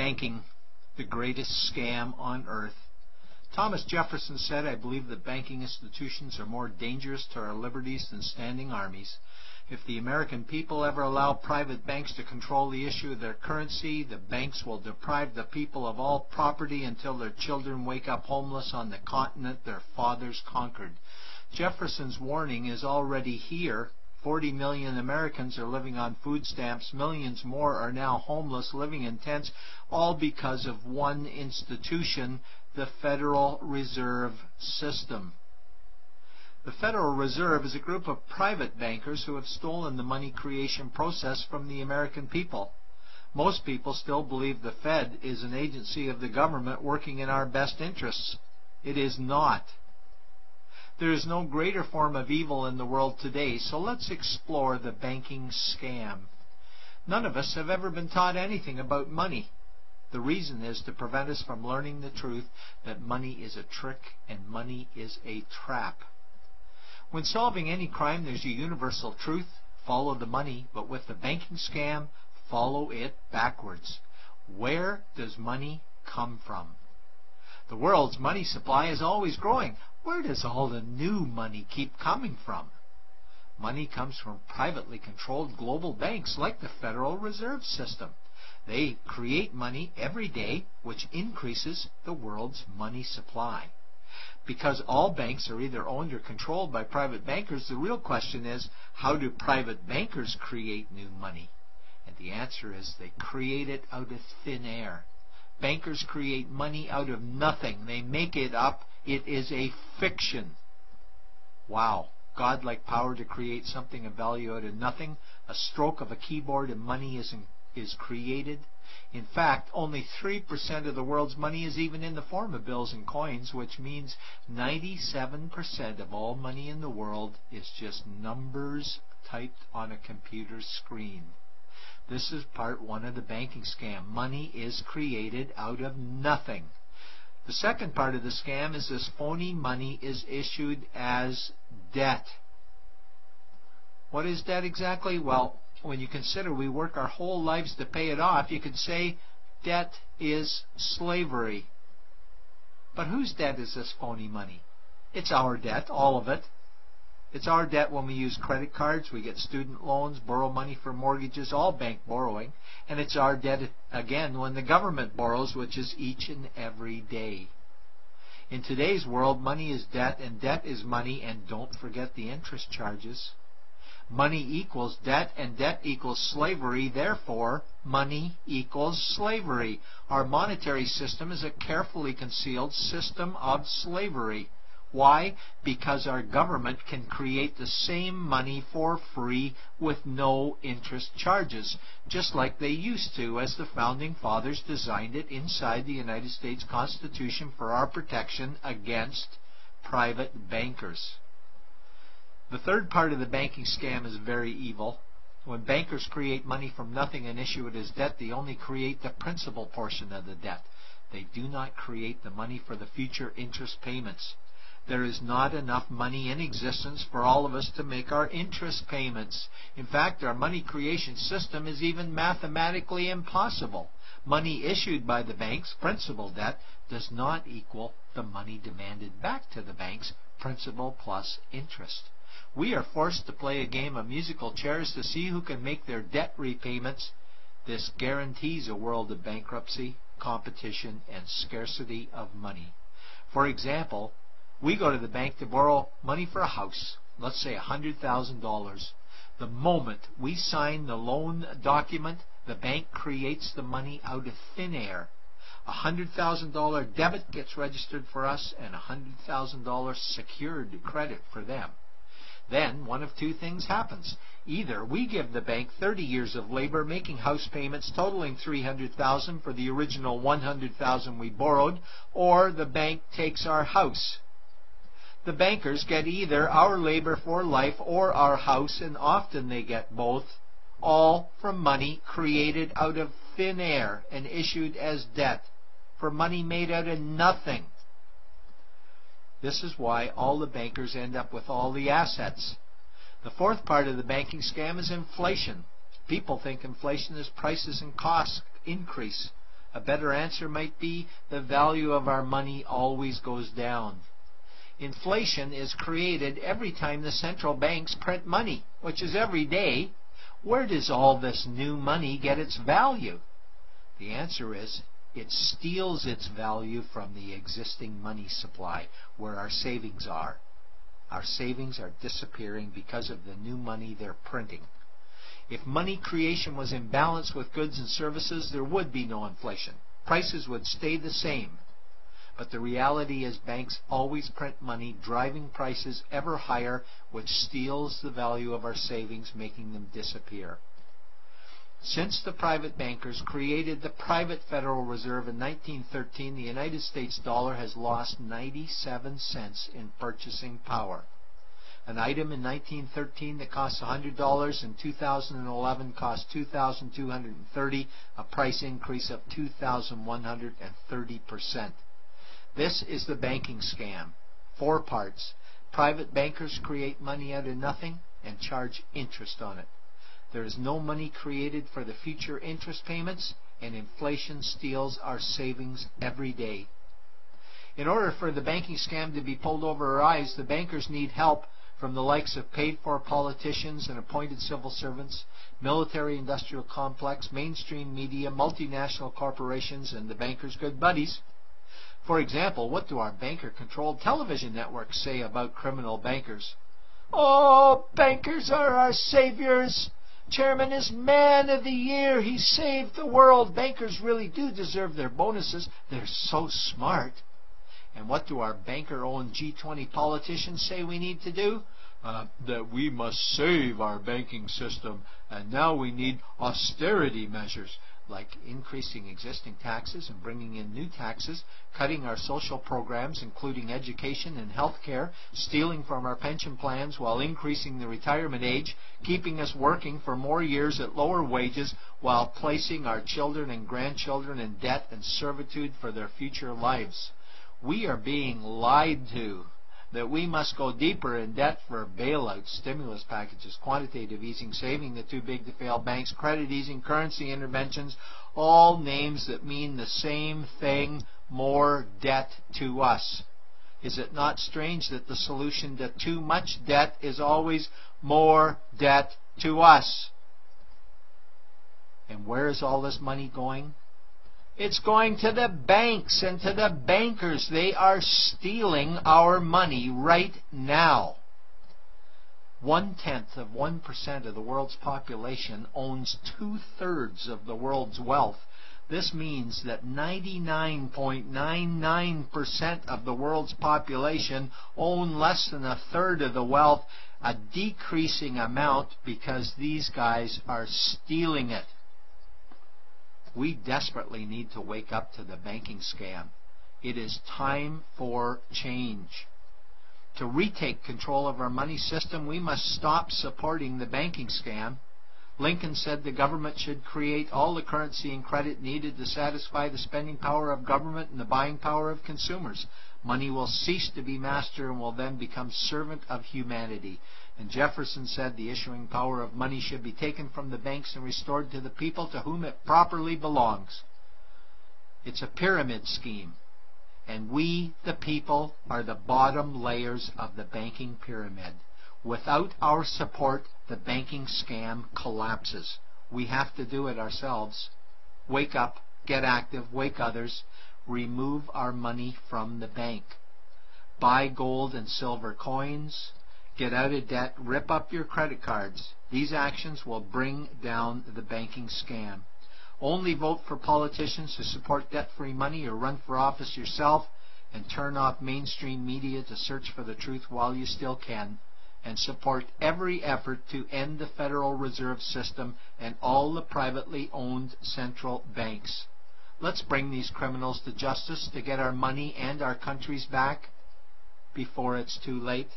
banking the greatest scam on earth? Thomas Jefferson said, "I believe that banking institutions are more dangerous to our liberties than standing armies. If the American people ever allow private banks to control the issue of their currency, the banks will deprive the people of all property until their children wake up homeless on the continent their fathers conquered." Jefferson's warning is already here. 40 million Americans are living on food stamps. Millions more are now homeless, living in tents, all because of one institution, the Federal Reserve System. The Federal Reserve is a group of private bankers who have stolen the money creation process from the American people. Most people still believe the Fed is an agency of the government working in our best interests. It is not. There is no greater form of evil in the world today, so let's explore the banking scam. None of us have ever been taught anything about money. The reason is to prevent us from learning the truth that money is a trick and money is a trap. When solving any crime, there's a universal truth: follow the money, but with the banking scam, follow it backwards. Where does money come from? The world's money supply is always growing. Where does all the new money keep coming from? Money comes from privately controlled global banks like the Federal Reserve System. They create money every day, which increases the world's money supply. Because all banks are either owned or controlled by private bankers, the real question is, how do private bankers create new money? And the answer is they create it out of thin air. Bankers create money out of nothing. They make it up. It is a fiction. Wow. Godlike power to create something of value out of nothing. A stroke of a keyboard and money is created. In fact, only 3% of the world's money is even in the form of bills and coins, which means 97% of all money in the world is just numbers typed on a computer screen. This is part one of the banking scam. Money is created out of nothing. The second part of the scam is this phony money is issued as debt. What is debt exactly? Well, when you consider we work our whole lives to pay it off, you could say debt is slavery. But whose debt is this phony money? It's our debt, all of it. It's our debt when we use credit cards, we get student loans, borrow money for mortgages, all bank borrowing. And it's our debt, again, when the government borrows, which is each and every day. In today's world, money is debt, and debt is money, and don't forget the interest charges. Money equals debt, and debt equals slavery. Therefore, money equals slavery. Our monetary system is a carefully concealed system of slavery. Why? Because our government can create the same money for free with no interest charges, just like they used to, as the Founding Fathers designed it inside the United States Constitution for our protection against private bankers. The third part of the banking scam is very evil. When bankers create money from nothing and issue it as debt, they only create the principal portion of the debt. They do not create the money for the future interest payments. There is not enough money in existence for all of us to make our interest payments. In fact, our money creation system is even mathematically impossible. Money issued by the banks, principal debt, does not equal the money demanded back to the banks, principal plus interest. We are forced to play a game of musical chairs to see who can make their debt repayments. This guarantees a world of bankruptcy, competition, and scarcity of money. For example, we go to the bank to borrow money for a house, let's say $100,000. The moment we sign the loan document, the bank creates the money out of thin air. A $100,000 debit gets registered for us and a $100,000 secured credit for them. Then one of two things happens. Either we give the bank 30 years of labor making house payments totaling $300,000 for the original $100,000 we borrowed, or the bank takes our house. The bankers get either our labor for life or our house, and often they get both, all from money created out of thin air and issued as debt, for money made out of nothing. This is why all the bankers end up with all the assets. The fourth part of the banking scam is inflation. People think inflation is prices and costs increase. A better answer might be the value of our money always goes down. Inflation is created every time the central banks print money, which is every day. Where does all this new money get its value? The answer is it steals its value from the existing money supply, where our savings are. Our savings are disappearing because of the new money they're printing. If money creation was in balance with goods and services, there would be no inflation. Prices would stay the same. But the reality is banks always print money, driving prices ever higher, which steals the value of our savings, making them disappear. Since the private bankers created the private Federal Reserve in 1913, the United States dollar has lost 97 cents in purchasing power. An item in 1913 that cost $100 in 2011 cost $2,230, a price increase of 2,130%. This is the banking scam. 4 parts. Private bankers create money out of nothing and charge interest on it. There is no money created for the future interest payments, and inflation steals our savings every day. In order for the banking scam to be pulled over our eyes, the bankers need help from the likes of paid-for politicians and appointed civil servants, military-industrial complex, mainstream media, multinational corporations, and the bankers' good buddies. For example, what do our banker-controlled television networks say about criminal bankers? "Oh, bankers are our saviors. Chairman is Man of the Year. He saved the world. Bankers really do deserve their bonuses. They're so smart." And what do our banker-owned G20 politicians say we need to do? That we must save our banking system, and now we need austerity measures, like increasing existing taxes and bringing in new taxes, cutting our social programs, including education and health care, stealing from our pension plans while increasing the retirement age, keeping us working for more years at lower wages while placing our children and grandchildren in debt and servitude for their future lives. We are being lied to that we must go deeper in debt for bailouts, stimulus packages, quantitative easing, saving the too-big-to-fail banks, credit easing, currency interventions, all names that mean the same thing: more debt to us. Is it not strange that the solution to too much debt is always more debt to us? And where is all this money going? It's going to the banks and to the bankers. They are stealing our money right now. 0.1% of the world's population owns 2/3 of the world's wealth. This means that 99.99% of the world's population own less than 1/3 of the wealth, a decreasing amount because these guys are stealing it. We desperately need to wake up to the banking scam. It is time for change. To retake control of our money system, we must stop supporting the banking scam. Lincoln said the government should create all the currency and credit needed to satisfy the spending power of government and the buying power of consumers. Money will cease to be master and will then become servant of humanity. And Jefferson said the issuing power of money should be taken from the banks and restored to the people to whom it properly belongs. It's a pyramid scheme, and we, the people, are the bottom layers of the banking pyramid. Without our support, the banking scam collapses. We have to do it ourselves. Wake up, get active, wake others, remove our money from the bank. Buy gold and silver coins. Get out of debt, rip up your credit cards. These actions will bring down the banking scam. Only vote for politicians who support debt-free money, or run for office yourself, and turn off mainstream media to search for the truth while you still can, and support every effort to end the Federal Reserve System and all the privately owned central banks. Let's bring these criminals to justice to get our money and our countries back before it's too late.